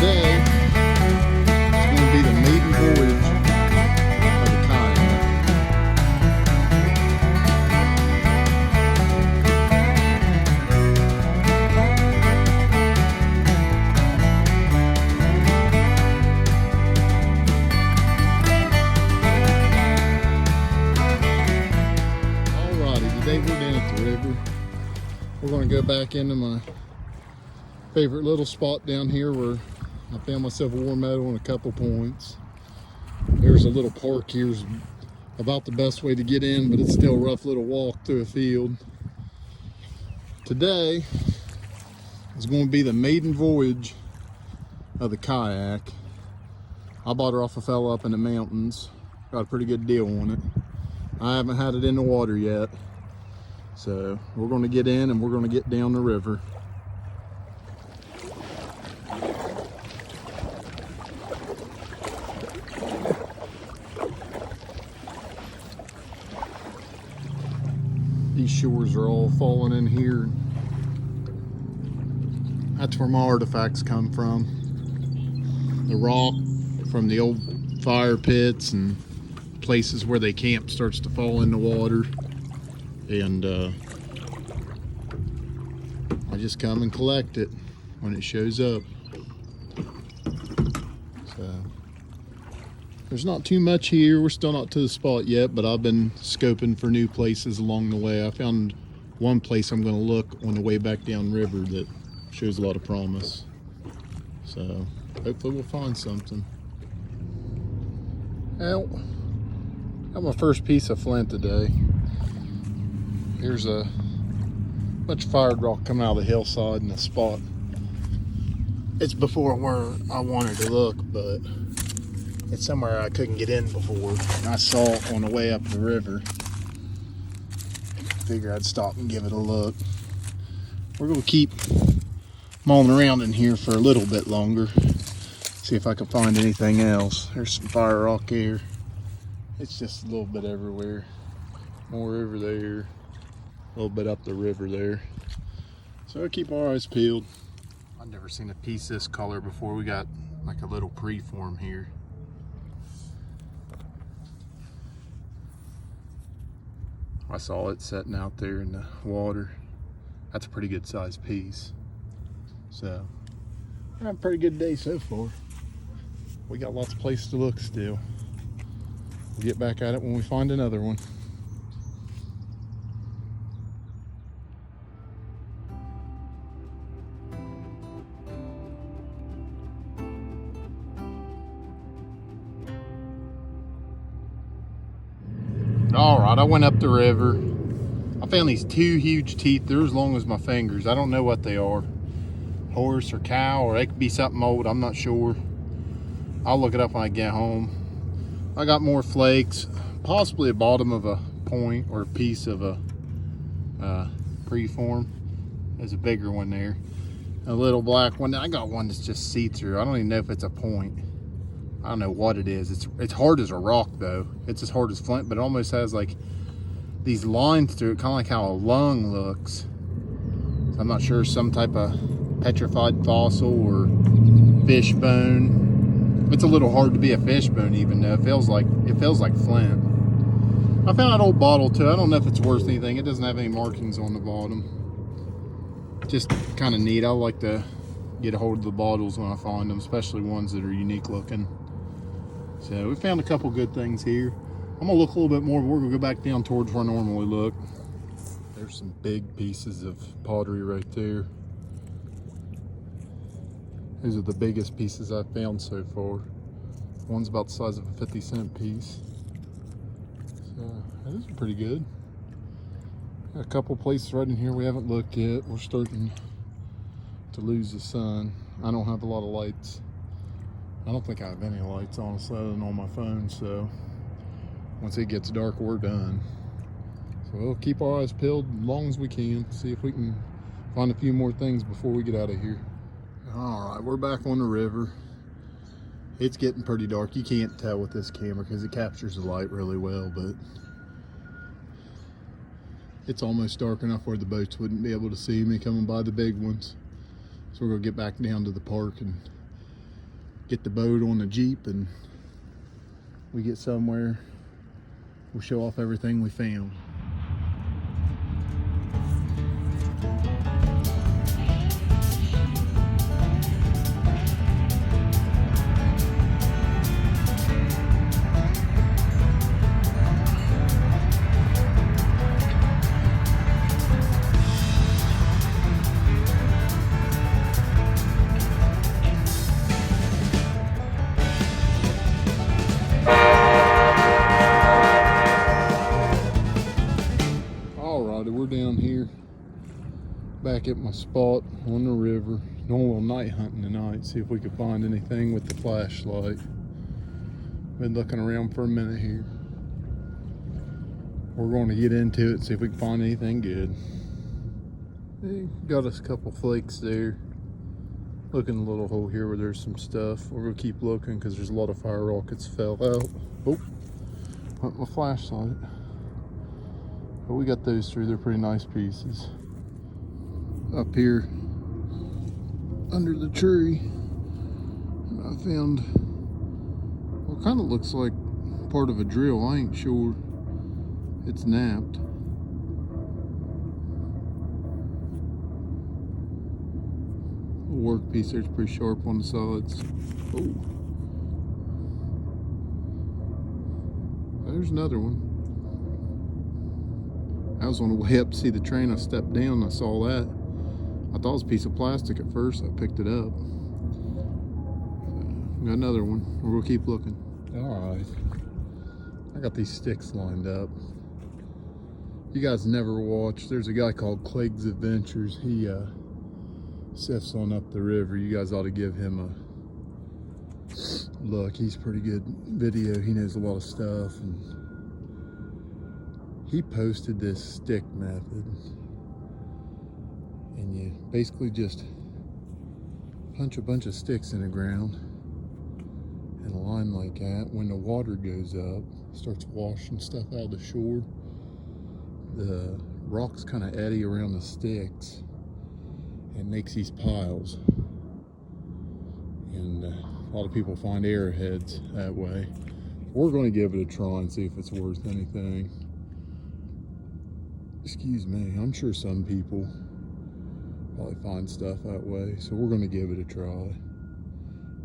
today is going to be the maiden voyage of the kayak. Alrighty, today we're down at the river. We're going to go back into my favorite little spot down here where I found myself a warm meadow and a couple points. There's a little park here's about the best way to get in, but it's still a rough little walk through a field. Today is going to be the maiden voyage of the kayak. I bought her off a fella up in the mountains. Got a pretty good deal on it. I haven't had it in the water yet. So we're going to get in and we're going to get down the river. These shores are all falling in here. That's where my artifacts come from. The rock from the old fire pits and places where they camp starts to fall in the water. And I just come and collect it when it shows up. So there's not too much here. We're still not to the spot yet, but I've been scoping for new places along the way. I found one place I'm going to look on the way back down river that shows a lot of promise. So hopefully we'll find something. Well, got my first piece of flint today. Here's a bunch of fired rock coming out of the hillside in a spot. It's before where I wanted to look, but it's somewhere I couldn't get in before. And I saw it on the way up the river. Figure I'd stop and give it a look. We're gonna keep mulling around in here for a little bit longer. See if I can find anything else. There's some fire rock here. It's just a little bit everywhere. More over there. A little bit up the river there. So I'll keep our eyes peeled. I've never seen a piece this color before. We got like a little preform here. I saw it sitting out there in the water. That's a pretty good sized piece. So, we're having a pretty good day so far. We got lots of places to look still. We'll get back at it when we find another one. All right, I went up the river. I found these two huge teeth. They're as long as my fingers. I don't know what they are. Horse or cow, or they could be something old. I'm not sure. I'll look it up when I get home. I got more flakes, possibly a bottom of a point or a piece of a preform. There's a bigger one there. A little black one. I got one that's just see-through. I don't even know if it's a point. I don't know what it is. It's hard as a rock though. It's as hard as flint, but it almost has like these lines through it, kind of like how a lung looks. So I'm not sure, some type of petrified fossil or fish bone. It's a little hard to be a fish bone even though it feels like flint. I found an old bottle too. I don't know if it's worth anything. It doesn't have any markings on the bottom. Just kind of neat. I like to get a hold of the bottles when I find them, especially ones that are unique looking. So we found a couple good things here. I'm gonna look a little bit more, but we're gonna go back down towards where I normally look. There's some big pieces of pottery right there. These are the biggest pieces I've found so far. One's about the size of a 50-cent piece. So those are pretty good. Got a couple places right in here we haven't looked yet. We're starting to lose the sun. I don't have a lot of lights. I don't think I have any lights, honestly, other than on my phone, so once it gets dark, we're done. So we'll keep our eyes peeled as long as we can, see if we can find a few more things before we get out of here. All right, we're back on the river. It's getting pretty dark. You can't tell with this camera because it captures the light really well, but it's almost dark enough where the boats wouldn't be able to see me coming by the big ones. So we're gonna get back down to the park and get the boat on the Jeep and we get somewhere, we'll show off everything we found. We're down here back at my spot on the river, doing a little night hunting tonight, see if we could find anything with the flashlight. Been looking around for a minute here. We're going to get into it, see if we can find anything good. Hey, got us a couple flakes there. Looking a little hole here where there's some stuff. We're gonna keep looking because there's a lot of fire rockets fell out. Oh, went my flashlight. But we got those through, they're pretty nice pieces. Up here under the tree, I found what kind of looks like part of a drill. I ain't sure. It's napped. The workpiece there's pretty sharp on the sides. Oh, there's another one. I was on the way up to see the train. I stepped down and I saw that. I thought it was a piece of plastic at first. I picked it up. Got another one. We're gonna keep looking. All right. I got these sticks lined up. You guys never watched. There's a guy called Kayak's Adventures. He sifts on up the river. You guys ought to give him a look. He's pretty good video. He knows a lot of stuff. And he posted this stick method, and you basically just punch a bunch of sticks in the ground in a line like that. When the water goes up, starts washing stuff out of the shore, the rocks kind of eddy around the sticks and makes these piles. And a lot of people find arrowheads that way. We're going to give it a try and see if it's worth anything. Excuse me, I'm sure some people probably find stuff that way, so we're going to give it a try.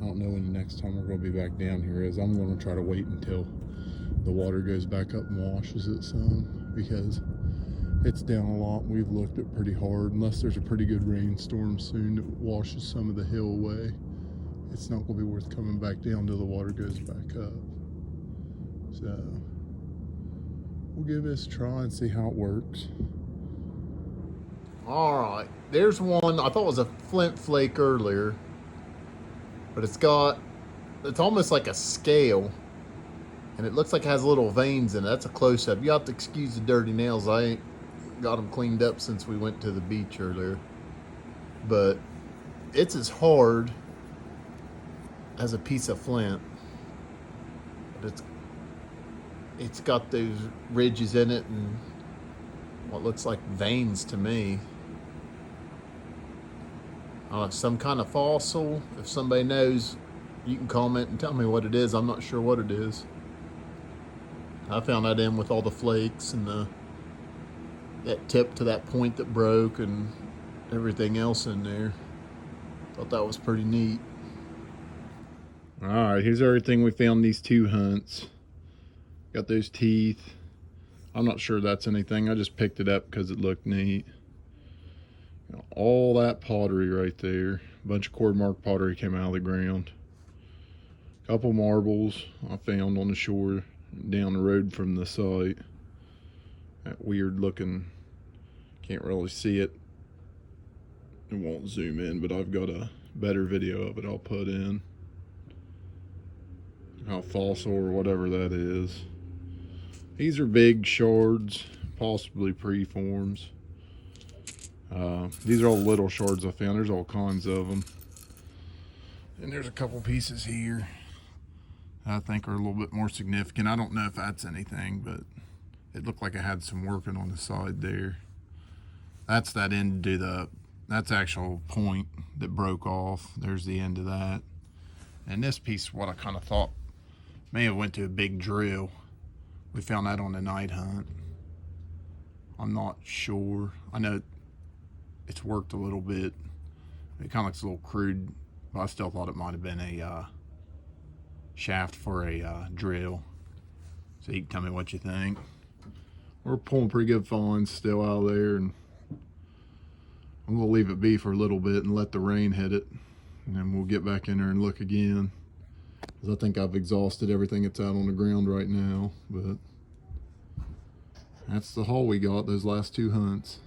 I don't know when the next time we're going to be back down here is. I'm going to try to wait until the water goes back up and washes it some, because it's down a lot. We've looked at pretty hard. Unless there's a pretty good rainstorm soon that washes some of the hill away, it's not going to be worth coming back down till the water goes back up. So we'll give this a try and see how it works. All right, there's one. I thought it was a flint flake earlier, but it's almost like a scale, and it looks like it has little veins in it. That's a close-up. You have to excuse the dirty nails. I ain't got them cleaned up since we went to the beach earlier, but it's as hard as a piece of flint, but it's got those ridges in it and what looks like veins to me. Some kind of fossil. If somebody knows, you can comment and tell me what it is. I'm not sure what it is. I found that in with all the flakes and that tip to that point that broke and everything else in there. Thought that was pretty neat. All right, here's everything we found these two hunts. Got those teeth. I'm not sure that's anything. I just picked it up because it looked neat. All that pottery right there. A bunch of cord mark pottery came out of the ground. A couple marbles I found on the shore down the road from the site. That weird looking, can't really see it. It won't zoom in, but I've got a better video of it I'll put in. How fossil or whatever that is. These are big shards, possibly preforms. These are all little shards I found. There's all kinds of them. And there's a couple pieces here I think are a little bit more significant. I don't know if that's anything, but it looked like it had some working on the side there. That's that end to that's actual point that broke off. There's the end of that. And this piece, what I kind of thought may have went to a big drill. We found that on the night hunt. I'm not sure. I know it's worked a little bit. It kind of looks a little crude, but I still thought it might have been a shaft for a drill. So you can tell me what you think. We're pulling pretty good fawns still out there, and I'm gonna leave it be for a little bit and let the rain hit it, and then we'll get back in there and look again. Because I think I've exhausted everything that's out on the ground right now, but that's the haul we got those last 2 hunts.